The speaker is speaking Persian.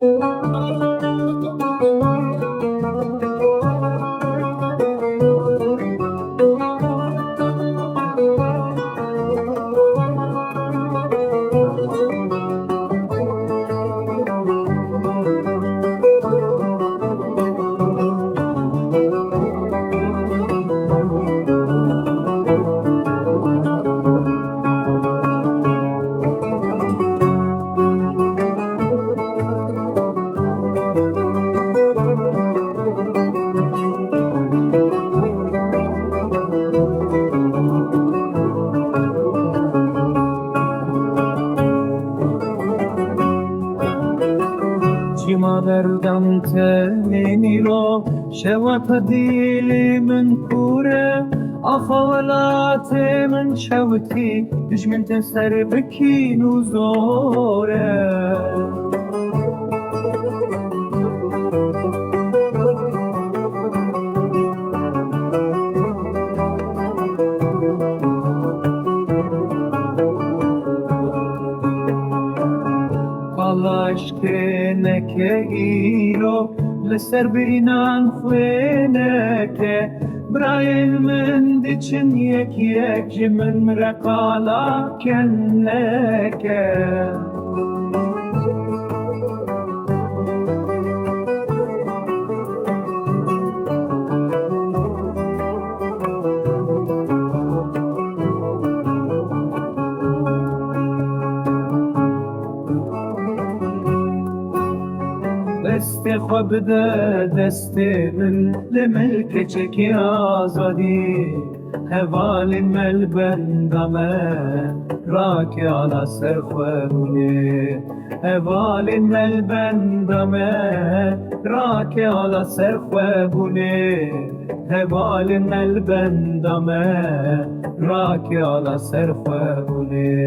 ما بردم تلینی رو شوت دیلی من کوره آخالات من شوتی دشمن تسر بکی نوزوره عشقینك ایرو لسر بینان خوینك براین من دیچن یک من مرقالا کنك دست خواب ده دست من لملك چکی آزادی حوال مل بندمه راک على سر خوابونی حوال مل بندمه راک على سر خوابونی حوال مل بندمه راک على سر خوابونی